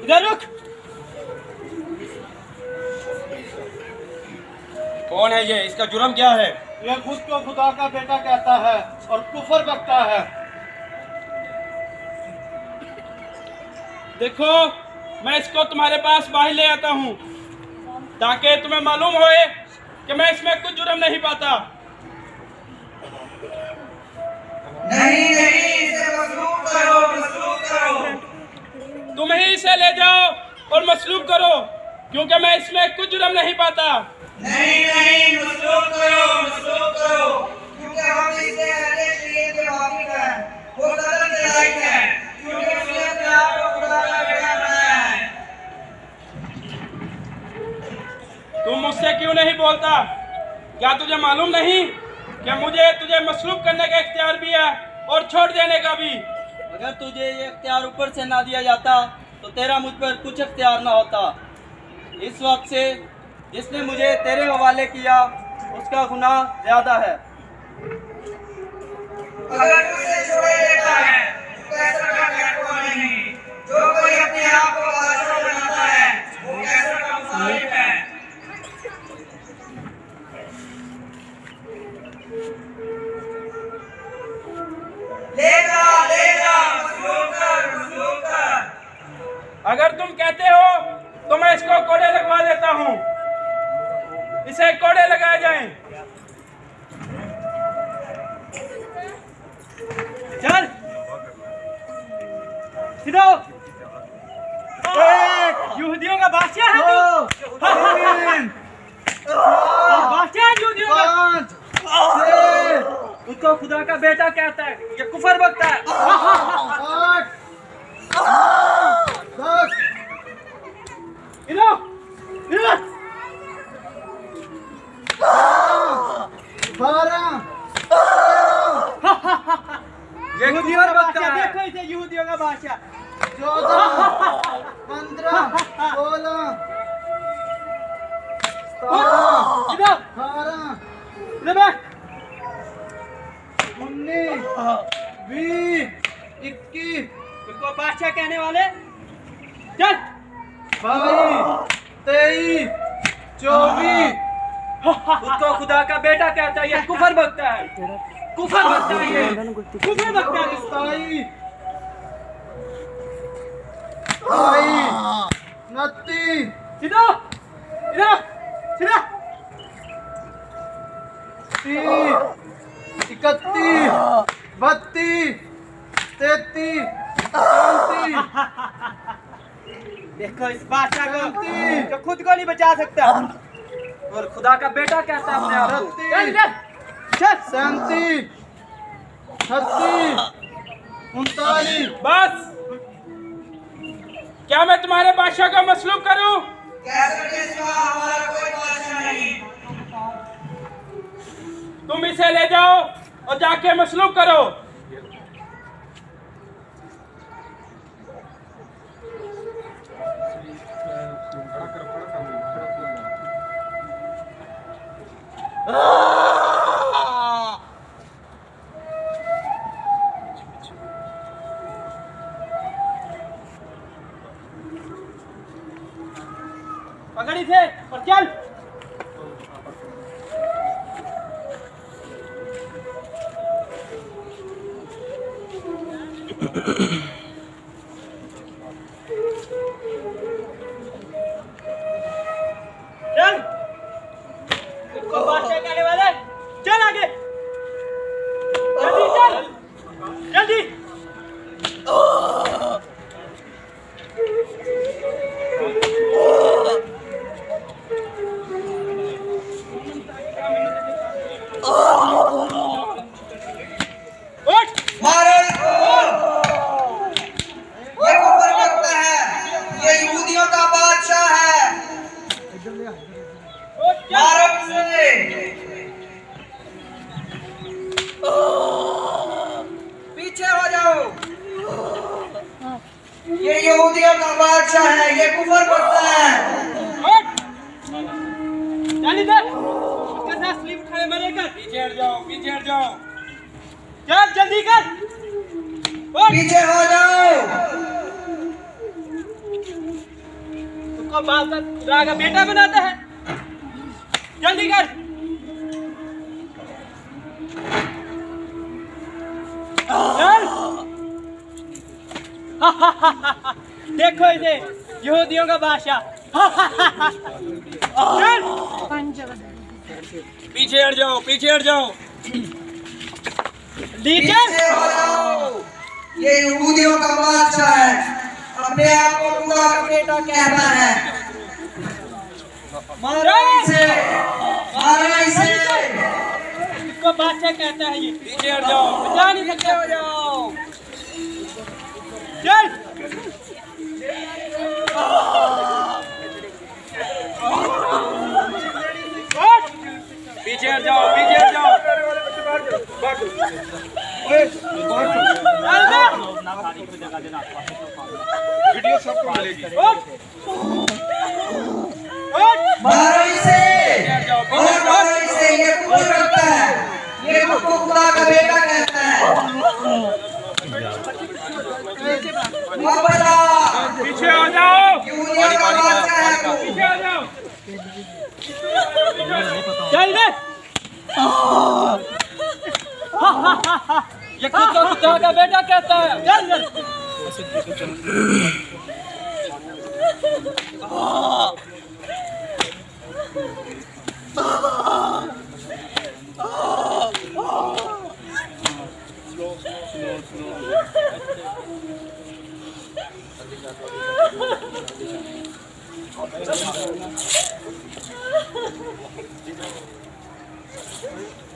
इधर रुक। कौन है ये? इसका जुर्म क्या है? ये खुद को खुदा का बेटा कहता है और कुफर बकता है। देखो, मैं इसको तुम्हारे पास बाहर ले आता हूँ ताकि तुम्हें मालूम होए कि मैं इसमें कुछ जुर्म नहीं पाता। नहीं नहीं, इसे मसलूब करो, मसलूब करो। तुम ही इसे ले जाओ और मसलूब करो, क्योंकि मैं इसमें कुछ जुर्म नहीं पाता। नहीं नहीं, मसलूब करो, मसलूब करो, क्योंकि हम इससे अहले शरीयत के वाकिफ हैं। वो कत्ल के लायक है, क्योंकि उसने अपने आप को खुदा का बेटा बनाया है। तुम मुझसे क्यों नहीं बोलता? क्या तुझे मालूम नहीं कि मुझे तुझे मसलूब करने का इख्तियार भी है और छोड़ देने का भी? अगर तुझे ये इख्तियार ऊपर से ना दिया जाता तो तेरा मुझ पर कुछ इख्तियार ना होता। इस वक्त से जिसने मुझे तेरे हवाले किया उसका गुनाह ज्यादा है। अगर तुझे छोड़ देता है तो कैसर का कहना नहीं। जो कोई अपने आप को बादशाह बनाता है वो कैसर का मुखालिफ है। अगर तुम कहते हो तो मैं इसको कोड़े लगवा देता हूँ। इसे कोड़े लगाए जाएं। चल सीधो। यहूदियों का बादशाह है तू? बादशाह यहूदियों का? उसको खुदा का बेटा कहता है, ये कुफर बकता है। यहूदियों का बादशाह, देखो इसे, यहूदियों का बादशाह। 14, 15, 16, 17, 18, 19, 20, 21, उसको बादशाह कहने वाले। चल 22, 23, 24, उसको खुदा का बेटा कहता है, ये कुफर बकता है। कुफर बकता है, ये कुफर बकता है। 27, 28, 29, सीधो इधर सीधा। 30, 31, 32, 33, 34, देखो इस बादशाह को, 35, जो खुद को नहीं बचा सकता और खुदा का बेटा कहता है अपने आप को। चल इधर, चल। 37, 38, 39, बस, क्या मैं तुम्हारे बादशाह को मसलूब करूं? कैसर के सिवा हमारा कोई बादशाह नहीं। तुम इसे ले जाओ और जाके मसलूब करो। पकड़ इसे और चल। चल, इसको बादशाह कहने वाले। चल आगे, जल्दी चल, जल्दी। ये यहूदियों का बादशाह है, ये कुफर करता है। चल इधर, उसके साथ स्लीप उठाए मरे कर। पीछे हट जाओ, पीछे हट जाओ। चल जल्दी कर। पीछे हो जाओ। उसको बाप खुदा का बेटा बनाता है। जल्दी कर। चल। देखो इसे, यहूदियों का बादशाह। चल। पीछे हट जाओ, पीछे हट जाओ। लीडर। पीछे हो जाओ। ये यहूदियों का बादशाह है, अपने आप को खुदा का बेटा कहता है। मारो इसे, मारो इसे। इसको बादशाह कहता है ये। पीछे हट जाओ। बचा नहीं सकते। हो जाओ। चल। पीछे हट जाओ, पीछे हट जाओ। वीडियो सबको मिलेगी। मारो इसे, पीछे हट जाओ, पीछे और हट जाओ। मारो इसे। ये कुफर करता है, ये खुद को खुदा का बेटा कहता है। वापस आओ। पीछे हो जाओ। यहूदियों का बादशाह है तू। पीछे हो जाओ। चल दे। ये खुद को खुदा का बेटा कहता है। चल चल।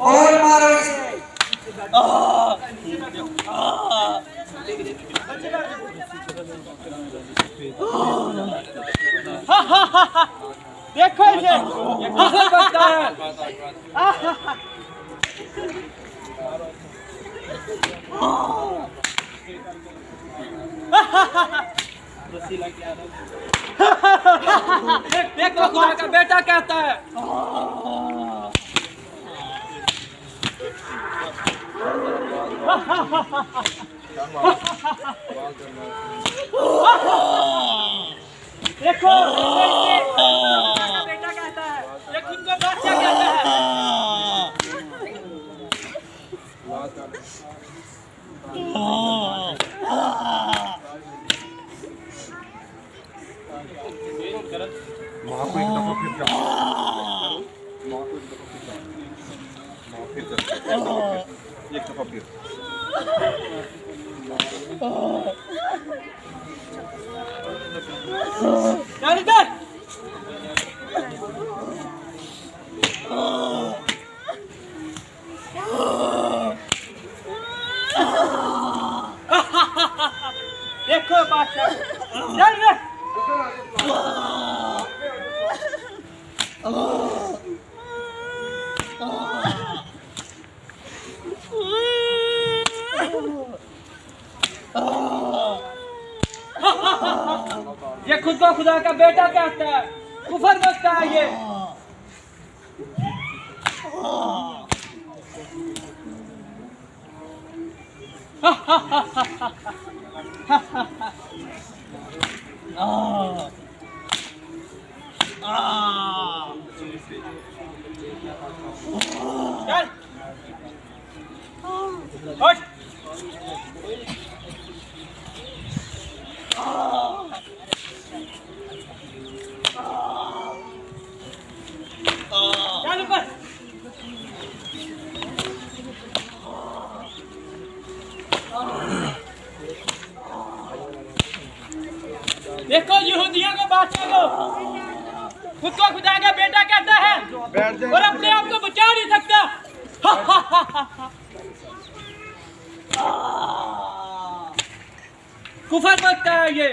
और मारो इसे। देखो इसे, ये कुफर करता है। देखो खुदा का बेटा कहता है। देखो बेटा कहता है, ये खुद को बादशाह कहता है। एक दफा फिर। चल इधर। देखो बादशाह, चल रे। ये खुद को खुदा का बेटा कहता है, कुफर करता है ये। चल उठ। चल ऊपर। देखो यहूदियों को बादशाह को खुद को खुदा का बेटा कहता है और अपने आप को बचा नहीं सकता। कुफर करता है ये।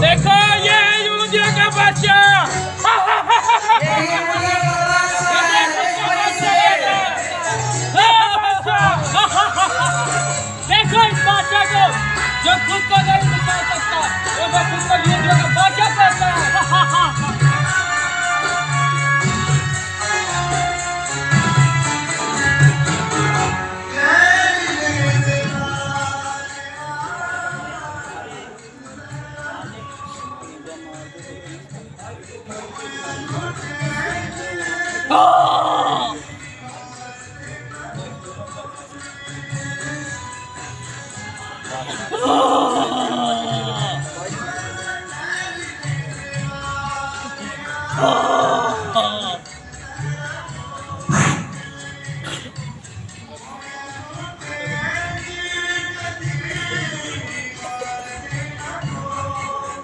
देखो ये यहूदियों का बादशाह। देखो इस बादशाह को जो खुद को नहीं बचा सकता, वो खुद को यहूदियों का बादशाह कहता है।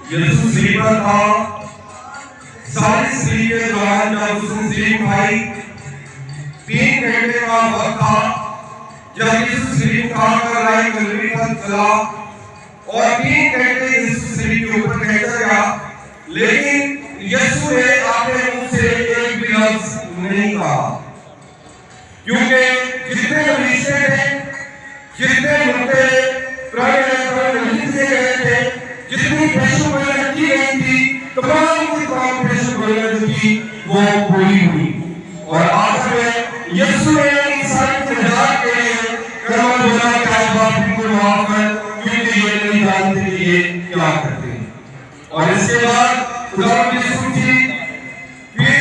यीशु सलीब था, सारी सलीब के दौरान जब उसने सलीब खाई, 3 घंटे का वक्त था जब यीशु सलीब खाकर राह गलीली पर चला और 3 घंटे यीशु सलीब के ऊपर खींचा गया, लेकिन यीशु ने अपने मुंह से एक भी लफ्ज नहीं कहा, क्योंकि जितने फरिश्ते थे, जितने मुर्दे प्राण नहीं दिए गए थे, जितनी पेशु बलियां की गई थी, तमाम की तमाम पेशु बलियां जो थी वो पूरी हुई। और आखिर में यीशु ने इंसान के निजात के लिए कलमा बोला कि आज बाप इनको माफ कर, क्योंकि ये नहीं जानते कि ये क्या करते हैं। और इसके बाद खुदा की स्तुति, फिर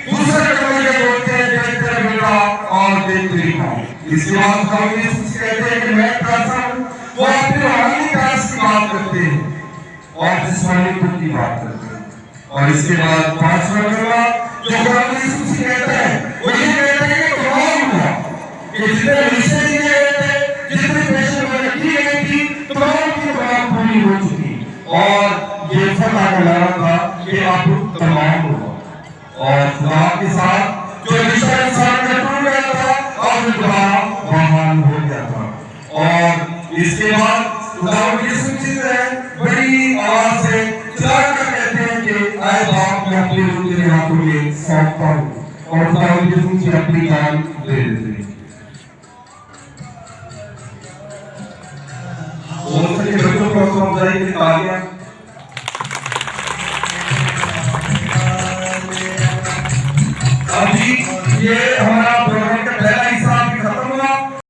दूसरे कलमे के बोलते हैं देखते बेटा और देखते रहो। इसके बाद खुदा की स्तुति कहते हैं कि मैं प्यासा हूं, वो अपने रूहानी प्यास की बात करते हैं और जिस्मानी दुख की बात करते हैं। और इसके बाद 5वां कलमा जो खुदा की स्तुति कहता है, वो ये कहता है कि तमाम हुआ कि जितने रिश्ते दिए गए थे, जितने पेशे की गई थी, तमाम की तमाम पूरी हो चुकी। और ये फतह का नारा था कि अब तमाम हुआ। और खुदा के साथ जो रिश्ता इंसान का टूट गया था, अब दोबारा बहाल हो गया था। और इसके बाद खुदा की स्तुति है, बड़ी आवाज से चिल्लाकर कहते हैं कि आए बाप, मैं अपने रूह तेरे हाथों में सौंपता हूँ। और खुदा की स्तुति अपनी जान दे देते हैं। बहुत सारे बच्चों को समझाई की तालियां। अभी ये हमारा प्रोग्राम का पहला